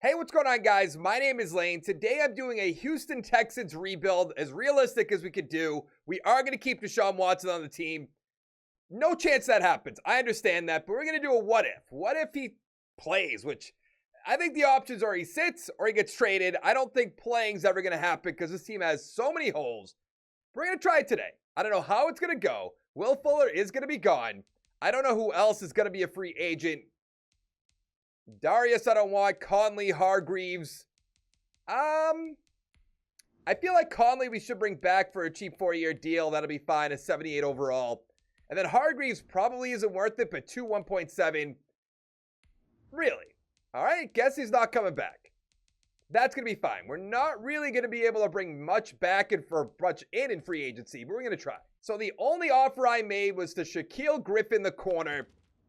Hey, what's going on, guys? My name is Lane. Today I'm doing a Houston Texans rebuild, as realistic as we could do. We are going to keep Deshaun Watson on the team. No chance that happens. I understand that, but we're going to do a what if. What if he plays, which I think the options are he sits or he gets traded. I don't think playing's ever going to happen because this team has so many holes. We're going to try it today. I don't know how it's going to go. Will Fuller is going to be gone. I don't know who else is going to be a free agent. Darius, I don't want. Conley, Hargreaves. I feel like Conley we should bring back for a cheap 4-year deal. That'll be fine. A 78 overall. And then Hargreaves probably isn't worth it, but 1.7. Really? All right. Guess he's not coming back. That's going to be fine. We're not really going to be able to bring much back and for much in free agency, but we're going to try. So the only offer I made was to Shaquille Griffin the corner.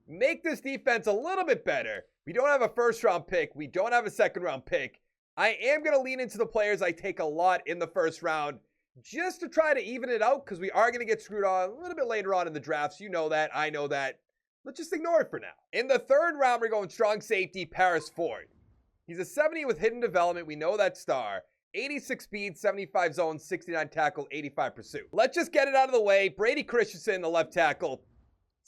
Make this defense a little bit better. We don't have a first-round pick. We don't have a second-round pick. I am going to lean into the players I take a lot in the first round just to try to even it out because we are going to get screwed on a little bit later on in the drafts. You know that. I know that. Let's just ignore it for now. In the third round, we're going strong safety, Paris Ford. He's a 70 with hidden development. We know that star. 86 speed, 75 zone, 69 tackle, 85 pursuit. Let's just get it out of the way. Brady Christensen, the left tackle.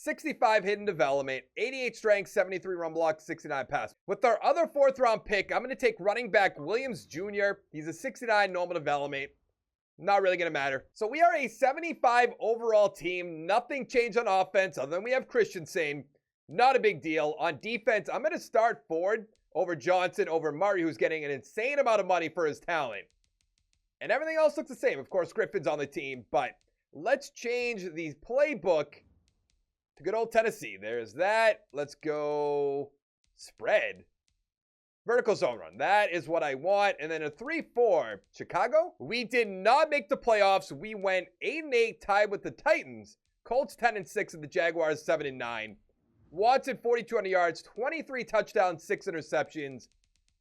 65 hidden development, 88 strength, 73 run block, 69 pass. With our other fourth round pick, I'm going to take running back Williams Jr. He's a 69 normal development. Not really going to matter. So we are a 75 overall team. Nothing changed on offense other than we have Christensen. Not a big deal. On defense, I'm going to start Ford over Johnson over Murray, who's getting an insane amount of money for his talent. And everything else looks the same. Of course, Griffin's on the team, but let's change the playbook to good old Tennessee. There's that. Let's go spread. Vertical zone run. That is what I want. And then a 3-4. Chicago. We did not make the playoffs. We went 8-8, tied with the Titans. Colts 10-6 and the Jaguars 7-9. Watson 4,200 yards, 23 touchdowns, 6 interceptions.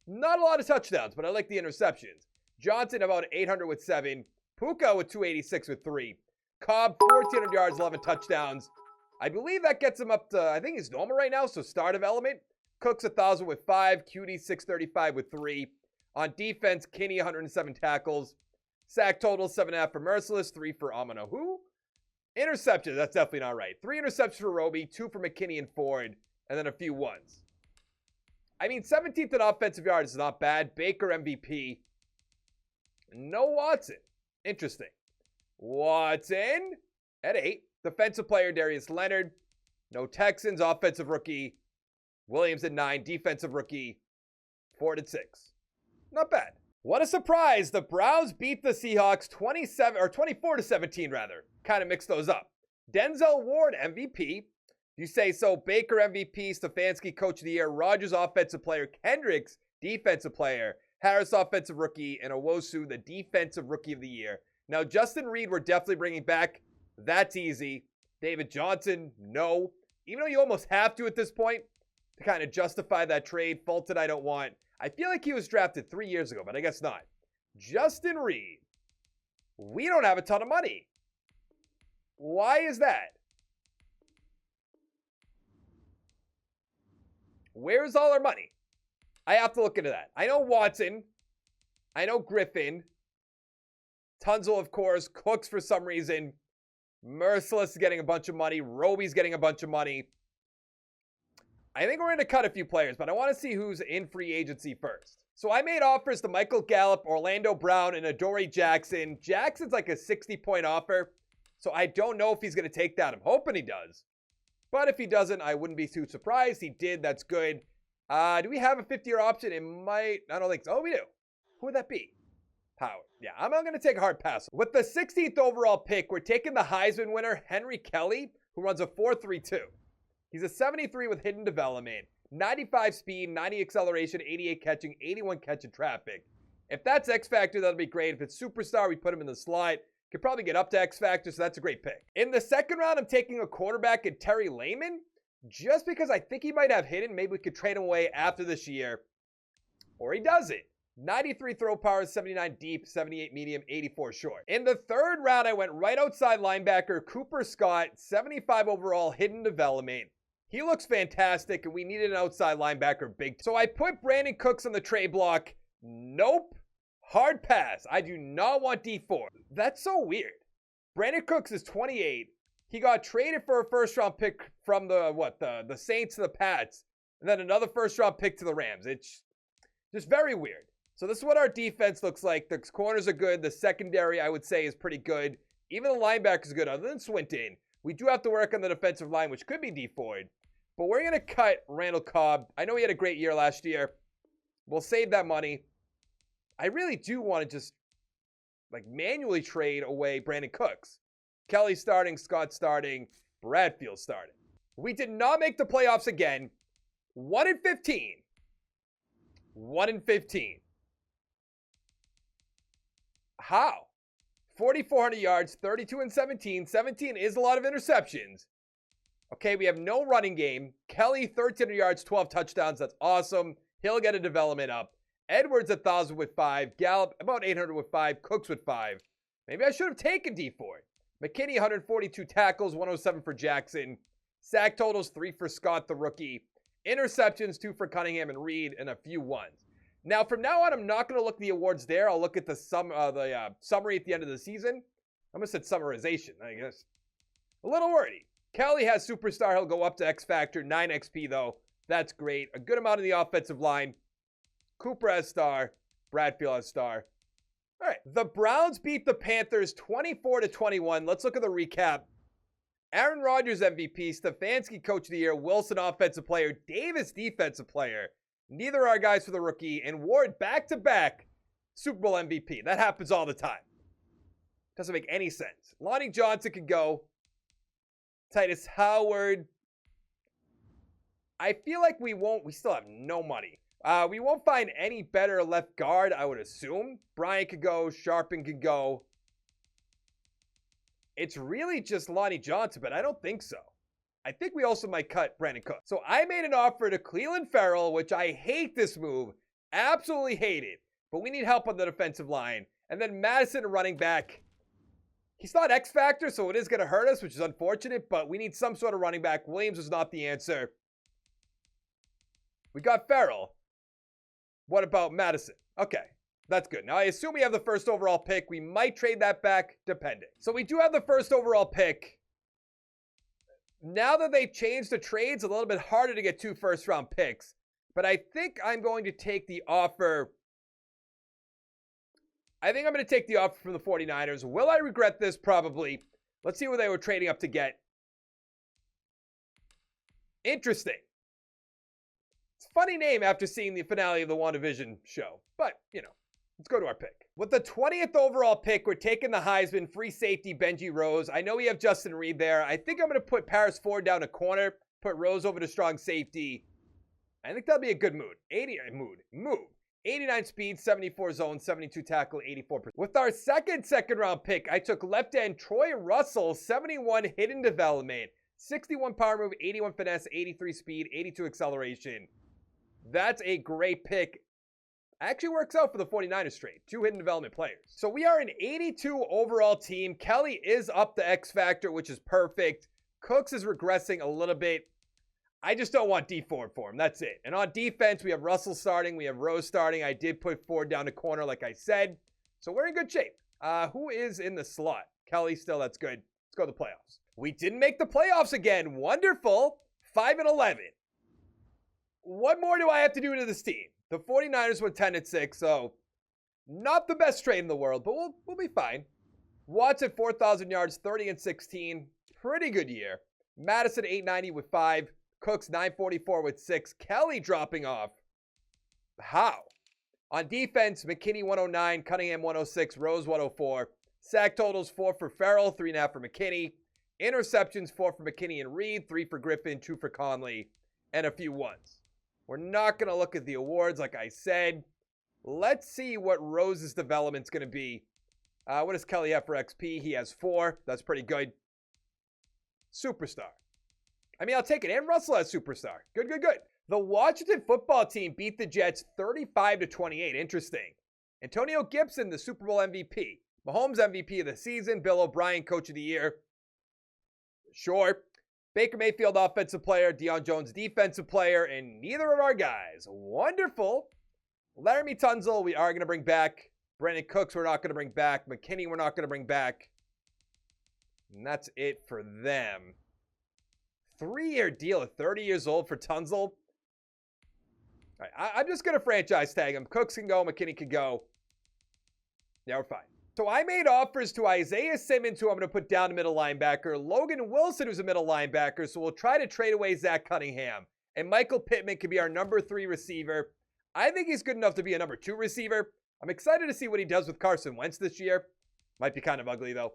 Not a lot of touchdowns, but I like the interceptions. Johnson about 800 with 7. Puka with 286 with 3. Cobb 1,400 yards, 11 touchdowns. I believe that gets him up to, I think he's normal right now, so star development. Cooks 1,000 with 5. Cutie 635 with 3. On defense, Kinney 107 tackles. Sack total 7.5 for Merciless, 3 for Amano. Who? Interceptions, that's definitely not right. 3 interceptions for Roby, 2 for McKinney and Ford, and then a few ones. I mean, 17th in offensive yards is not bad. Baker MVP. No Watson. Interesting. Watson at 8. Defensive player, Darius Leonard. No Texans. Offensive rookie, Williams at 9. Defensive rookie, Ford at 6. Not bad. What a surprise. The Browns beat the Seahawks 24-17 rather. Kind of mixed those up. Denzel Ward, MVP. You say so. Baker, MVP. Stefanski, Coach of the Year. Rodgers, Offensive Player. Kendricks, Defensive Player. Harris, Offensive Rookie. And Owosu, the Defensive Rookie of the Year. Now, Justin Reed, we're definitely bringing back. That's easy. David Johnson, no. Even though you almost have to at this point to kind of justify that trade. Fulton, I don't want. I feel like he was drafted 3 years ago, but I guess not. Justin Reed. We don't have a ton of money. Why is that? Where's all our money? I have to look into that. I know Watson. I know Griffin. Tunzel, of course. Cooks for some reason. Merciless is getting a bunch of money. Roby's getting a bunch of money. I think we're going to cut a few players, but I want to see who's in free agency first. So I made offers to Michael Gallup, Orlando Brown, and Adoree Jackson. Jackson's like a 60-point offer, so I don't know if he's going to take that. I'm hoping he does. But if he doesn't, I wouldn't be too surprised. He did. That's good. Do we have a 50-year option? It might. I don't think so. Oh, we do. Who would that be? Howard. Yeah, I'm going to take a hard pass. With the 16th overall pick, we're taking the Heisman winner, Henry Kelly, who runs a 4.32. He's a 73 with hidden development, 95 speed, 90 acceleration, 88 catching, 81 catch in traffic. If that's X Factor, that'll be great. If it's Superstar, we put him in the slot. Could probably get up to X Factor, so that's a great pick. In the second round, I'm taking a quarterback in Terry Layman, just because I think he might have hidden. Maybe we could trade him away after this year. Or he doesn't. 93 throw power, 79 deep, 78 medium, 84 short. In the third round, I went right outside linebacker Cooper Scott, 75 overall, hidden development. He looks fantastic, and we needed an outside linebacker big. So I put Brandon Cooks on the trade block. Nope. Hard pass. I do not want D4. That's so weird. Brandon Cooks is 28. He got traded for a first-round pick from the Saints to the Pats, and then another first-round pick to the Rams. It's just very weird. So this is what our defense looks like. The corners are good. The secondary, I would say, is pretty good. Even the linebackers are good, other than Swinton. We do have to work on the defensive line, which could be D4'd. But we're going to cut Randall Cobb. I know he had a great year last year. We'll save that money. I really do want to just manually trade away Brandon Cooks. Kelly starting, Scott starting, Bradfield starting. We did not make the playoffs again. 1-15. 1-15. How? 4,400 yards, 32-17. 17 is a lot of interceptions. Okay, we have no running game. Kelly, 1,300 yards, 12 touchdowns. That's awesome. He'll get a development up. Edwards, 1,000 with 5. Gallup, about 800 with 5. Cooks with 5. Maybe I should have taken D4. McKinney, 142 tackles, 107 for Jackson. Sack totals, 3 for Scott, the rookie. Interceptions, 2 for Cunningham and Reed, and a few ones. Now, from now on, I'm not going to look at the awards there. I'll look at the summary at the end of the season. I almost said summarization, I guess. A little wordy. Kelly has superstar. He'll go up to X Factor. 9 XP, though. That's great. A good amount of the offensive line. Cooper has star. Bradfield has star. All right. The Browns beat the Panthers 24-21. Let's look at the recap. Aaron Rodgers MVP. Stefanski Coach of the Year. Wilson Offensive Player. Davis Defensive Player. Neither are guys for the rookie. And Ward back-to-back Super Bowl MVP. That happens all the time. Doesn't make any sense. Lonnie Johnson could go. Titus Howard. I feel like we still have no money. We won't find any better left guard, I would assume. Bryant could go. Sharpen could go. It's really just Lonnie Johnson, but I don't think so. I think we also might cut Brandon Cook. So I made an offer to Cleveland Farrell, which I hate this move. Absolutely hate it. But we need help on the defensive line. And then Madison, running back. He's not X Factor, so it is going to hurt us, which is unfortunate. But we need some sort of running back. Williams is not the answer. We got Farrell. What about Madison? Okay, that's good. Now, I assume we have the first overall pick. We might trade that back, depending. So we do have the first overall pick. Now that they've changed the trades, a little bit harder to get 2 first-round picks. But I think I'm going to take the offer. I think I'm going to take the offer from the 49ers. Will I regret this? Probably. Let's see what they were trading up to get. Interesting. It's a funny name after seeing the finale of the WandaVision show. But, let's go to our pick. With the 20th overall pick, we're taking the Heisman, free safety, Benji Rose. I know we have Justin Reed there. I think I'm going to put Paris Ford down a corner, put Rose over to strong safety. I think that'll be a good move. 89 speed, 74 zone, 72 tackle, 84%. With our second round pick, I took left end Troy Russell, 71 hidden development, 61 power move, 81 finesse, 83 speed, 82 acceleration. That's a great pick. Actually works out for the 49ers trade. 2 hidden development players. So we are an 82 overall team. Kelly is up the X Factor, which is perfect. Cooks is regressing a little bit. I just don't want D4 for him. That's it. And on defense, we have Russell starting. We have Rose starting. I did put Ford down the corner, like I said. So we're in good shape. Who is in the slot? Kelly still. That's good. Let's go to the playoffs. We didn't make the playoffs again. Wonderful. 5-11. What more do I have to do to this team? The 49ers went 10-6, so not the best trade in the world, but we'll be fine. Watson, 4,000 yards, 30-16. Pretty good year. Madison, 890 with 5. Cooks, 944 with 6. Kelly dropping off. How? On defense, McKinney, 109. Cunningham, 106. Rose, 104. Sack totals, 4 for Farrell, 3.5 for McKinney. Interceptions, 4 for McKinney and Reed, 3 for Griffin, 2 for Conley, and a few ones. We're not going to look at the awards, like I said. Let's see what Rose's development's going to be. What does Kelly have for XP? He has 4. That's pretty good. Superstar. I mean, I'll take it. And Russell has superstar. Good. The Washington football team beat the Jets 35-28. Interesting. Antonio Gibson, the Super Bowl MVP. Mahomes MVP of the season. Bill O'Brien, Coach of the Year. Sure. Baker Mayfield, offensive player. Deion Jones, defensive player. And neither of our guys. Wonderful. Laramie Tunsil, we are going to bring back. Brandon Cooks, we're not going to bring back. McKinney, we're not going to bring back. And that's it for them. 3-year deal at 30 years old for Tunsil. All right, I'm just going to franchise tag him. Cooks can go. McKinney can go. Yeah, we're fine. So I made offers to Isaiah Simmons, who I'm going to put down to middle linebacker. Logan Wilson, who's a middle linebacker. So we'll try to trade away Zach Cunningham. And Michael Pittman could be our number 3 receiver. I think he's good enough to be a number 2 receiver. I'm excited to see what he does with Carson Wentz this year. Might be kind of ugly, though.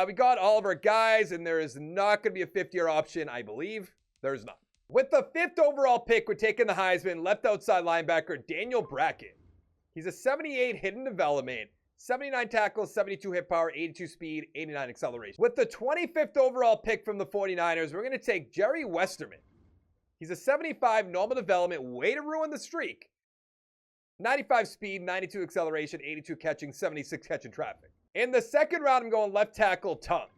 We got all of our guys, and there is not going to be a 5th-year option, I believe. There's not. With the 5th overall pick, we're taking the Heisman, left outside linebacker, Daniel Brackett. He's a 78 hidden development, 79 tackles, 72 hit power, 82 speed, 89 acceleration. With the 25th overall pick from the 49ers, we're going to take Jerry Westerman. He's a 75 normal development, way to ruin the streak. 95 speed, 92 acceleration, 82 catching, 76 catching traffic. In the 2nd round, I'm going left tackle, Tongue.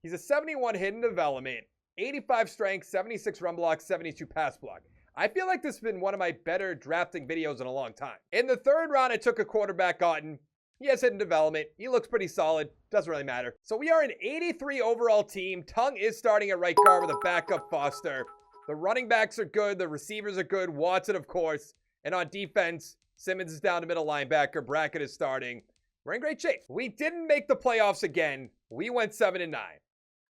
He's a 71 hidden development, 85 strength, 76 run block, 72 pass block. I feel like this has been one of my better drafting videos in a long time. In the 3rd round, I took a quarterback, Otten. He has hidden development. He looks pretty solid. Doesn't really matter. So we are an 83 overall team. Tongue is starting at right guard with a backup Foster. The running backs are good. The receivers are good. Watson, of course. And on defense, Simmons is down to middle linebacker. Brackett is starting. We're in great shape. We didn't make the playoffs again. We went 7-9.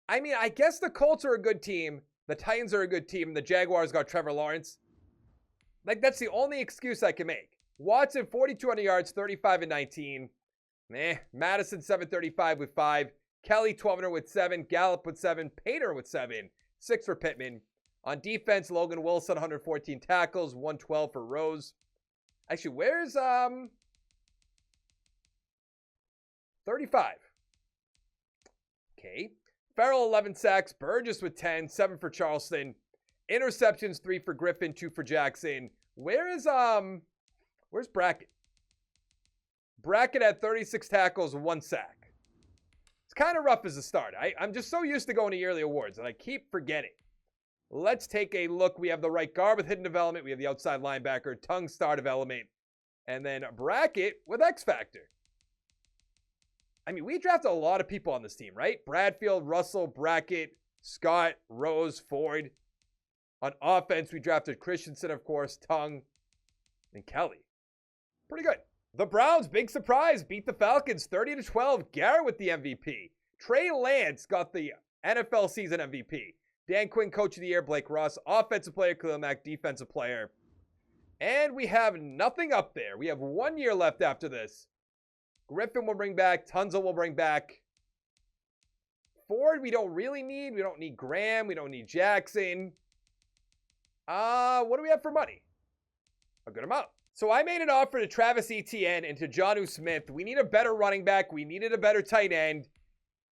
I mean, I guess the Colts are a good team. The Titans are a good team. And the Jaguars got Trevor Lawrence. Like, that's the only excuse I can make. Watson, 4,200 yards, 35-19. Madison, 735 with 5. Kelly, 1,200 with 7. Gallup with 7. Pater with 7. 6 for Pittman. On defense, Logan Wilson, 114 tackles, 112 for Rose. Actually, where's 35? Okay. Farrell, 11 sacks. Burgess with 10. 7 for Charleston. Interceptions, 3 for Griffin, 2 for Jackson. Where's Brackett? Brackett had 36 tackles, 1 sack. It's kind of rough as a start. I'm just so used to going to yearly awards, and I keep forgetting. Let's take a look. We have the right guard with hidden development. We have the outside linebacker, Tongue star development. And then Brackett with X Factor. I mean, we drafted a lot of people on this team, right? Bradfield, Russell, Brackett, Scott, Rose, Ford. On offense, we drafted Christensen, of course, Tongue, and Kelly. Pretty good. The Browns, big surprise, beat the Falcons 30-12. Garrett with the MVP. Trey Lance got the NFL season MVP. Dan Quinn, Coach of the Year. Blake Ross, Offensive Player. Khalil Mack, Defensive Player. And we have nothing up there. We have 1 year left after this. Griffin will bring back. Tunsil will bring back. Ford, we don't really need. We don't need Graham. We don't need Jackson. What do we have for money? A good amount. So I made an offer to Travis Etienne and to Jonnu Smith. We need a better running back. We needed a better tight end.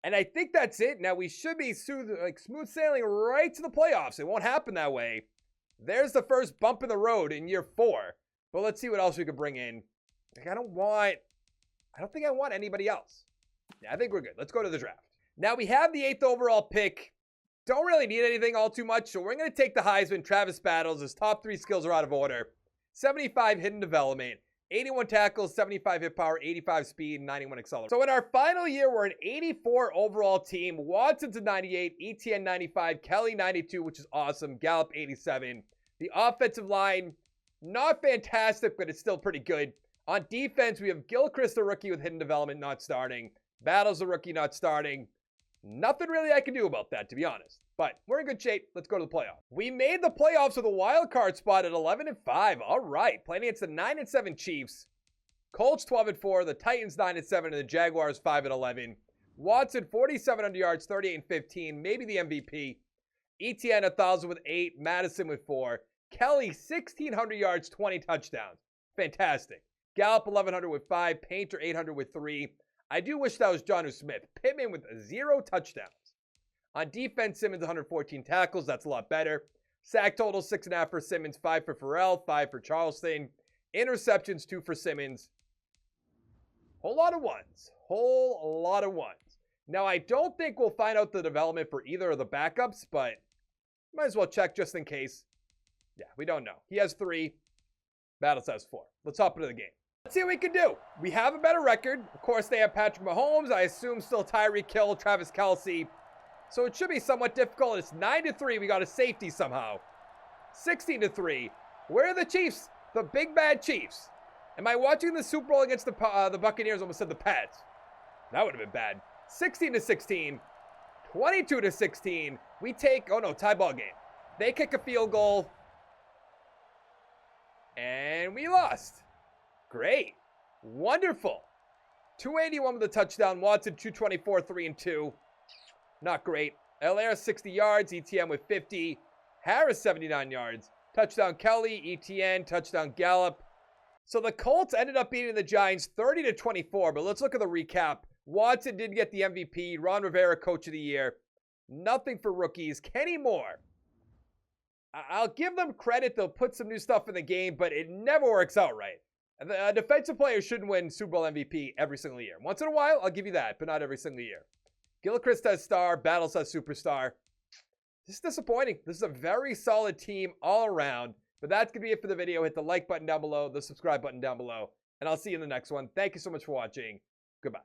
And I think that's it. Now, we should be smooth sailing right to the playoffs. It won't happen that way. There's the first bump in the road in year 4. But let's see what else we could bring in. I don't think I want anybody else. Yeah, I think we're good. Let's go to the draft. Now, we have the 8th overall pick. Don't really need anything all too much. So we're going to take the Heisman, Travis Battles. His top 3 skills are out of order. 75 hidden development. 81 tackles, 75 hit power, 85 speed, 91 acceleration. So in our final year, we're an 84 overall team. Watson's a 98, Etienne 95, Kelly 92, which is awesome. Gallup 87. The offensive line, not fantastic, but it's still pretty good. On defense, we have Gilchrist, the rookie with hidden development, not starting. Battles, the rookie, not starting. Nothing really I can do about that, to be honest. But we're in good shape. Let's go to the playoffs. We made the playoffs with a wild card spot at 11-5. All right. Playing against the 9-7 Chiefs. Colts 12-4. The Titans 9-7. And the Jaguars 5-11. Watson 4,700 yards, 38-15. Maybe the MVP. Etienne 1,000 with 8. Madison with 4. Kelly 1,600 yards, 20 touchdowns. Fantastic. Gallup 1,100 with 5. Painter 800 with 3. I do wish that was Jonnu Smith. Pittman with 0 touchdowns. On defense, Simmons 114 tackles. That's a lot better. Sack total 6.5 for Simmons, 5 for Farrell, 5 for Charleston. Interceptions 2 for Simmons. Whole lot of ones. Now, I don't think we'll find out the development for either of the backups, but might as well check just in case. Yeah, we don't know. He has 3. Battles has 4. Let's hop into the game. Let's see what we can do. We have a better record. Of course, they have Patrick Mahomes. I assume still Tyreek Hill, Travis Kelce. So it should be somewhat difficult. It's 9-3. We got a safety somehow. 16-3. Where are the Chiefs? The big bad Chiefs. Am I watching the Super Bowl against the Buccaneers? Almost said the Pats. That would have been bad. 16-16. 22-16. We take, oh no, tie ball game. They kick a field goal. And we lost. Great. Wonderful. 281 with a touchdown. Watson, 224, 3-2. Not great. Allaire, 60 yards. ETN with 50. Harris, 79 yards. Touchdown Kelly. ETN. Touchdown Gallup. So the Colts ended up beating the Giants 30-24. But let's look at the recap. Watson did get the MVP. Ron Rivera, Coach of the Year. Nothing for rookies. Kenny Moore. I'll give them credit. They'll put some new stuff in the game, but it never works out right. A defensive player shouldn't win Super Bowl MVP every single year. Once in a while, I'll give you that, but not every single year. Gilchrist has star. Battles has superstar. This is disappointing. This is a very solid team all around. But that's going to be it for the video. Hit the like button down below, the subscribe button down below, and I'll see you in the next one. Thank you so much for watching. Goodbye.